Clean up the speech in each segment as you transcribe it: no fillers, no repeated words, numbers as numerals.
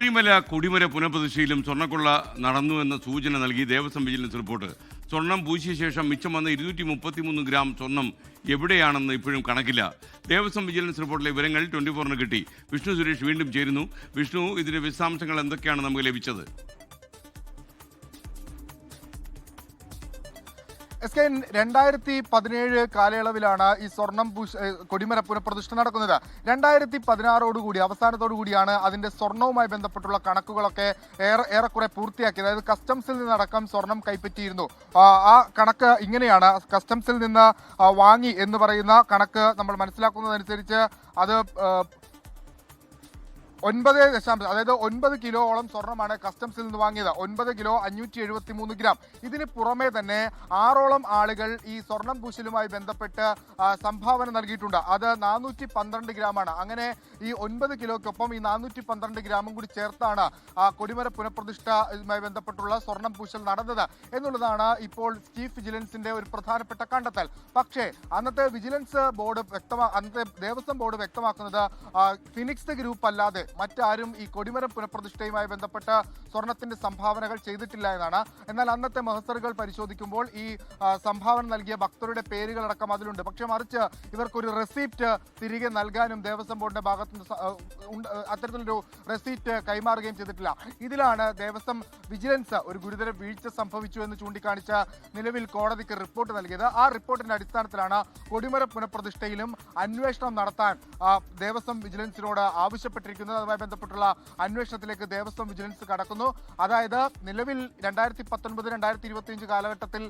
ശബരിമല കൊടിമര പുനഃപ്രതിഷ്ഠയിലും സ്വർണ്ണക്കൊള്ള നടന്നു എന്ന സൂചന നൽകി ദേവസ്വം വിജിലൻസ് റിപ്പോർട്ട്. സ്വർണം പൂശിയ ശേഷം മിച്ചം വന്ന 233 ഗ്രാം സ്വർണം എവിടെയാണെന്ന് ഇപ്പോഴും കണക്കില്ല. ദേവസ്വം വിജിലൻസ് റിപ്പോർട്ടിലെ വിവരങ്ങൾ 24-ന് കിട്ടി. വിഷ്ണു സുരേഷ് വീണ്ടും ചേരുന്നു. വിഷ്ണു, ഇതിന്റെ വിശദാംശങ്ങൾ എന്തൊക്കെയാണ് നമുക്ക് ലഭിച്ചത്? എസ് കെ 2017 കാലയളവിലാണ് ഈ സ്വർണം കൊടിമര പുനഃപ്രതിഷ്ഠ നടക്കുന്നത്. 2016 അവസാനത്തോടുകൂടിയാണ് അതിന്റെ സ്വർണവുമായി ബന്ധപ്പെട്ടുള്ള കണക്കുകളൊക്കെ ഏറെക്കുറെ പൂർത്തിയാക്കിയത്. അതായത് കസ്റ്റംസിൽ നിന്നടക്കം സ്വർണം കൈപ്പറ്റിയിരുന്നു. ആ കണക്ക് ഇങ്ങനെയാണ്. കസ്റ്റംസിൽ നിന്ന് വാങ്ങി എന്ന് പറയുന്ന കണക്ക് നമ്മൾ മനസ്സിലാക്കുന്നതനുസരിച്ച് അത് 9 കിലോയോളം സ്വർണ്ണമാണ് കസ്റ്റംസിൽ നിന്ന് വാങ്ങിയത്. 9 കിലോ 573 ഗ്രാം. ഇതിന് പുറമെ തന്നെ 6ഓളം ആളുകൾ ഈ സ്വർണം പൂശലുമായി ബന്ധപ്പെട്ട് സംഭാവന നൽകിയിട്ടുണ്ട്. അത് 412 ഗ്രാമാണ്. അങ്ങനെ ഈ 9 കിലോയ്ക്കൊപ്പം ഈ 412 ഗ്രാമും കൂടി ചേർത്താണ് കൊടിമര പുനഃപ്രതിഷ്ഠയുമായി ബന്ധപ്പെട്ടുള്ള സ്വർണം പൂശൽ നടന്നത് എന്നുള്ളതാണ് ഇപ്പോൾ ചീഫ് വിജിലൻസിന്റെ ഒരു പ്രധാനപ്പെട്ട കണ്ടെത്തൽ. പക്ഷേ അന്നത്തെ വിജിലൻസ് ബോർഡ് അന്നത്തെ ദേവസ്വം ബോർഡ് വ്യക്തമാക്കുന്നത് ഫിനിക്സ് ഗ്രൂപ്പ് അല്ലാതെ മറ്റാരും ഈ കൊടിമരം പുനഃപ്രതിഷ്ഠയുമായി ബന്ധപ്പെട്ട സ്വർണത്തിന്റെ സംഭാവനകൾ ചെയ്തിട്ടില്ല എന്നാണ്. എന്നാൽ അന്നത്തെ മഹസറുകൾ പരിശോധിക്കുമ്പോൾ ഈ സംഭാവന നൽകിയ ഭക്തരുടെ പേരുകളടക്കം അതിലുണ്ട്. പക്ഷെ മറിച്ച് ഇവർക്കൊരു റെസീപ്റ്റ് തിരികെ നൽകാനും ദേവസ്വം ബോർഡിന്റെ ഭാഗത്ത് അത്തരത്തിലൊരു റെസീപ്റ്റ് കൈമാറുകയും ചെയ്തിട്ടില്ല. ഇതിലാണ് ദേവസ്വം വിജിലൻസ് ഒരു ഗുരുതര വീഴ്ച സംഭവിച്ചു എന്ന് ചൂണ്ടിക്കാണിച്ച് നിലവിൽ കോടതിക്ക് റിപ്പോർട്ട് നൽകിയത്. ആ റിപ്പോർട്ടിന്റെ അടിസ്ഥാനത്തിലാണ് കൊടിമര പുനഃപ്രതിഷ്ഠയിലും അന്വേഷണം നടത്താൻ ദേവസ്വം വിജിലൻസിനോട് ആവശ്യപ്പെട്ടിരിക്കുന്നത്. അതുമായി ബന്ധപ്പെട്ടുള്ള അന്വേഷണത്തിലേക്ക് ദേവസ്വം വിജിലൻസ് കടക്കുന്നു. അതായത് നിലവിൽ 2019-2025 കാലഘട്ടത്തിൽ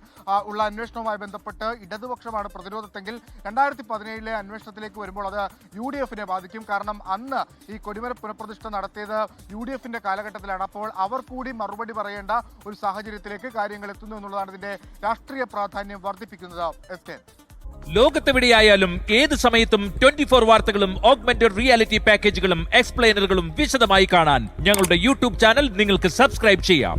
ഉള്ള അന്വേഷണവുമായി ബന്ധപ്പെട്ട് ഇടതുപക്ഷമാണ് പ്രതിരോധത്തെങ്കിൽ 2017 അന്വേഷണത്തിലേക്ക് വരുമ്പോൾ അത് UDF-നെ ബാധിക്കും. കാരണം അന്ന് ഈ കൊടിമര പുനഃപ്രതിഷ്ഠ നടത്തിയത് UDF-ന്റെ കാലഘട്ടത്തിലാണ്. അപ്പോൾ അവർ കൂടി മറുപടി പറയേണ്ട ഒരു സാഹചര്യത്തിലേക്ക് കാര്യങ്ങൾ എത്തുന്നു എന്നുള്ളതാണ് ഇതിന്റെ രാഷ്ട്രീയ പ്രാധാന്യം വർദ്ധിപ്പിക്കുന്നത്. എസ് കെ, ലോകത്തെവിടെയായാലും ഏത് സമയത്തും 24 വാർത്തകളും ഓഗ്മെന്റഡ് റിയാലിറ്റി പാക്കേജുകളും എക്സ്പ്ലെയിനറുകളും വിശദമായി കാണാൻ ഞങ്ങളുടെ യൂട്യൂബ് ചാനൽ നിങ്ങൾക്ക് സബ്സ്ക്രൈബ് ചെയ്യാം.